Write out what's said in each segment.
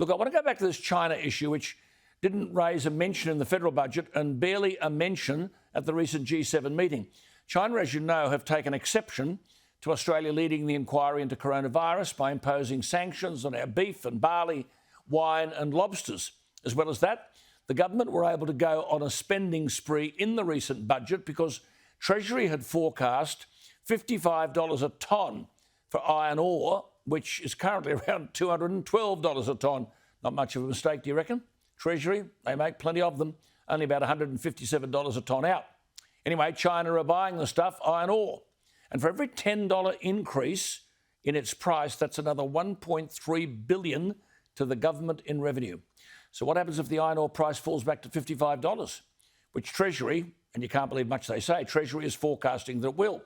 Look, I want to go back to this China issue, which didn't raise a mention in the federal budget and barely a mention at the recent G7 meeting. China, as you know, have taken exception to Australia leading the inquiry into coronavirus by imposing sanctions on our beef and barley, wine and lobsters. As well as that, the government were able to go on a spending spree in the recent budget because Treasury had forecast $55 a tonne for iron ore, which is currently around $212 a tonne. Not much of a mistake, do you reckon? Treasury, they make plenty of them, only about $157 a tonne out. Anyway, China are buying the stuff, iron ore. And for every $10 increase in its price, that's another $1.3 billion to the government in revenue. So what happens if the iron ore price falls back to $55, which Treasury, and you can't believe much they say, Treasury is forecasting that it will.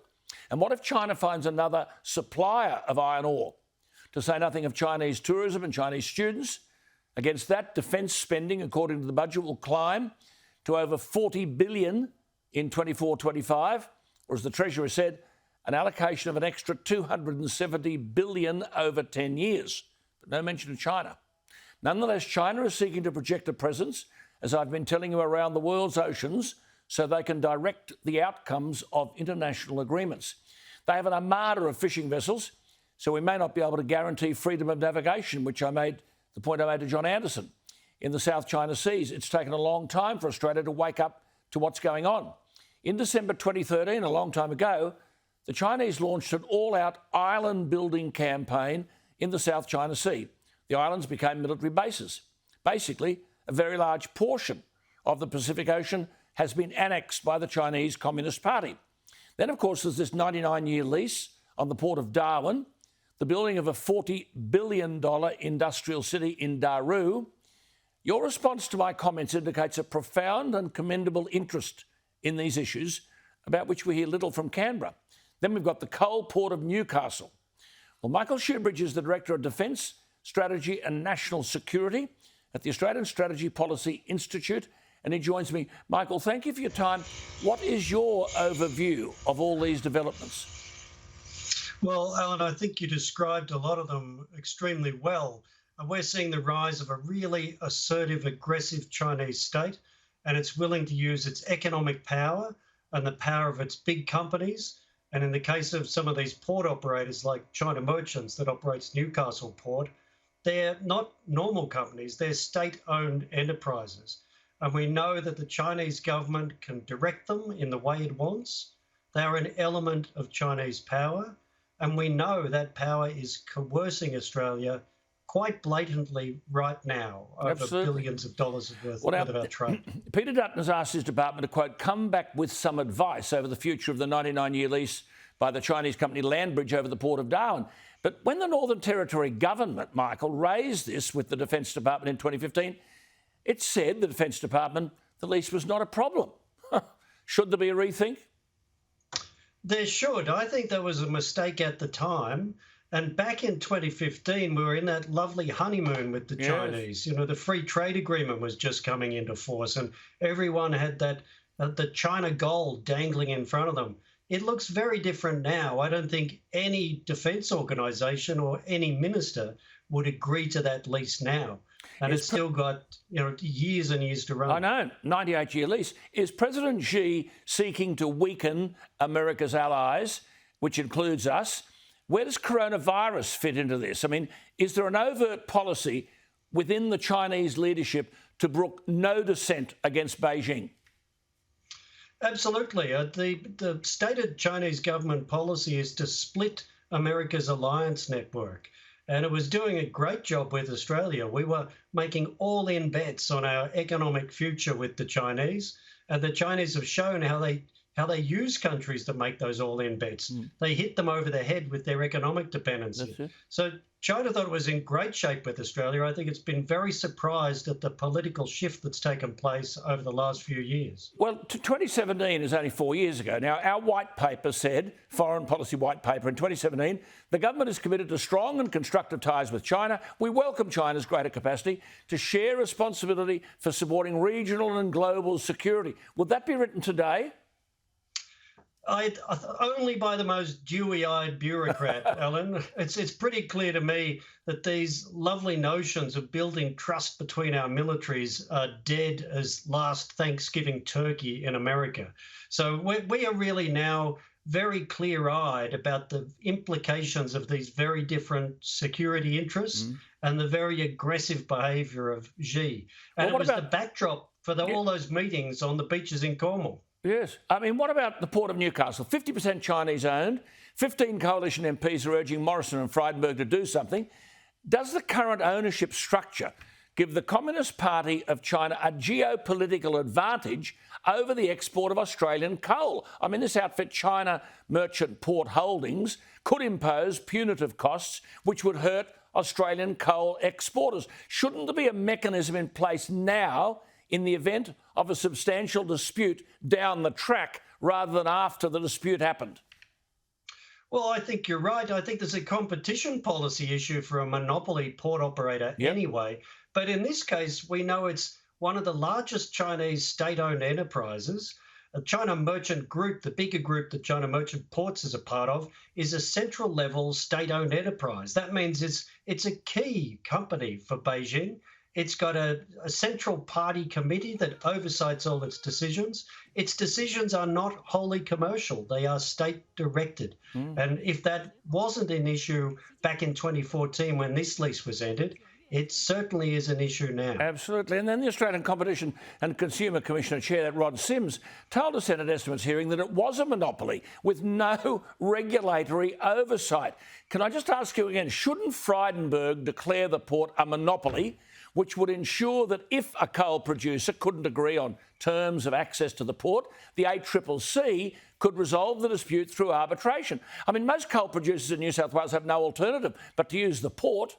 And what if China finds another supplier of iron ore? To say nothing of Chinese tourism and Chinese students. Against that, defence spending, according to the budget, will climb to over $40 billion in 24-25, or as the Treasurer said, an allocation of an extra $270 billion over 10 years. But no mention of China. Nonetheless, China is seeking to project a presence, as I've been telling you, around the world's oceans so they can direct the outcomes of international agreements. They have an armada of fishing vessels, so we may not be able to guarantee freedom of navigation, which I made the point I made to John Anderson. In the South China Seas, it's taken a long time for Australia to wake up to what's going on. In December 2013, a long time ago, the Chinese launched an all-out island-building campaign in the South China Sea. The islands became military bases. Basically, a very large portion of the Pacific Ocean has been annexed by the Chinese Communist Party. Then, of course, there's this 99-year lease on the Port of Darwin, the building of a $40 billion industrial city in Daru. Your response to my comments indicates a profound and commendable interest in these issues, about which we hear little from Canberra. Then we've got the coal Port of Newcastle. Well, Michael Shoebridge is the Director of Defence, Strategy and National Security at the Australian Strategy Policy Institute, and he joins me. Michael, thank you for your time. What is your overview of all these developments? Well, Alan, I think you described a lot of them extremely well. We're seeing the rise of a really assertive, aggressive Chinese state, and it's willing to use its economic power and the power of its big companies. And in the case of some of these port operators like China Merchants that operates Newcastle Port, they're not normal companies, they're state-owned enterprises. And we know that the Chinese government can direct them in the way it wants. They are an element of Chinese power. And we know that power is coercing Australia quite blatantly right now over billions of dollars worth of our trade. Peter Dutton has asked his department to, quote, come back with some advice over the future of the 99-year lease by the Chinese company Landbridge over the Port of Darwin. But when the Northern Territory government, Michael, raised this with the Defence Department in 2015, it said, the Defence Department, the lease was not a problem. Should there be a rethink? There should. I think there was a mistake at the time. And back in 2015, we were in that lovely honeymoon with the Chinese. You know, the free trade agreement was just coming into force and everyone had that the China gold dangling in front of them. It looks very different now. I don't think any defence organisation or any minister would agree to that lease now. And it's still got, years and years to run. I know, 98-year lease. Is President Xi seeking to weaken America's allies, which includes us? Where does coronavirus fit into this? I mean, is there an overt policy within the Chinese leadership to brook no dissent against Beijing? Absolutely. The stated Chinese government policy is to split America's alliance network. And it was doing a great job with Australia. We were making all-in bets on our economic future with the Chinese. And the Chinese have shown how they use countries to make those all-in bets. They hit them over the head with their economic dependency. So China thought it was in great shape with Australia. I think it's been very surprised at the political shift that's taken place over the last few years. Well, 2017 is only 4 years ago. Now, our white paper said, Foreign Policy White Paper in 2017, the government is committed to strong and constructive ties with China. We welcome China's greater capacity to share responsibility for supporting regional and global security. Would that be written today? Only by the most dewy-eyed bureaucrat, Alan. It's pretty clear to me that these lovely notions of building trust between our militaries are dead as last Thanksgiving turkey in America. So we are really now very clear-eyed about the implications of these very different security interests and the very aggressive behaviour of Xi. And it was the backdrop for all those meetings on the beaches in Cornwall. Yes. I mean, what about the Port of Newcastle? 50% Chinese owned, 15 Coalition MPs are urging Morrison and Frydenberg to do something. Does the current ownership structure give the Communist Party of China a geopolitical advantage over the export of Australian coal? I mean, this outfit, China Merchant Port Holdings, could impose punitive costs which would hurt Australian coal exporters. Shouldn't there be a mechanism in place now in the event of a substantial dispute down the track rather than after the dispute happened? Well, I think you're right. I think there's a competition policy issue for a monopoly port operator anyway. But in this case, we know it's one of the largest Chinese state-owned enterprises. China Merchant Group, the bigger group that China Merchant Ports is a part of, is a central-level state-owned enterprise. That means it's a key company for Beijing. It's got a central party committee that oversights all its decisions. Its decisions are not wholly commercial. They are state-directed. And if that wasn't an issue back in 2014 when this lease was ended, it certainly is an issue now. Absolutely. And then the Australian Competition and Consumer Commissioner Chair, Rod Sims, told a Senate estimates hearing that it was a monopoly with no regulatory oversight. Can I just ask you again, shouldn't Frydenberg declare the port a monopoly, which would ensure that if a coal producer couldn't agree on terms of access to the port, the ACCC could resolve the dispute through arbitration? I mean, most coal producers in New South Wales have no alternative but to use the port.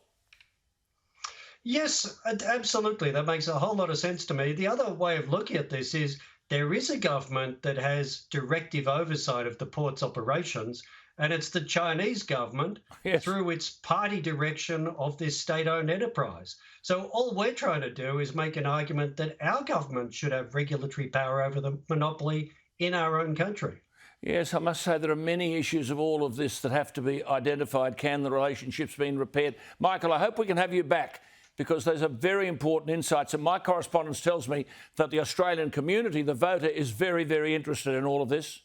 Yes, absolutely. That makes a whole lot of sense to me. The other way of looking at this is there is a government that has directive oversight of the port's operations, and it's the Chinese government through its party direction of this state-owned enterprise. So all we're trying to do is make an argument that our government should have regulatory power over the monopoly in our own country. Yes, I must say there are many issues of all of this that have to be identified. Can the relationships be repaired? Michael, I hope we can have you back, because those are very important insights. And my correspondence tells me that the Australian community, the voter, is very, very interested in all of this.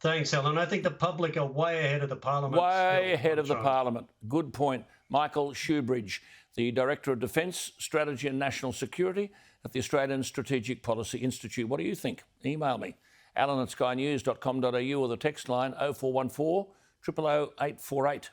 Thanks, Alan. I think the public are way ahead of the Parliament. Way ahead of the Parliament. Good point. Michael Shoebridge, the Director of Defence, Strategy and National Security at the Australian Strategic Policy Institute. What do you think? Email me, alan@skynews.com.au, or the text line 0414 000 848.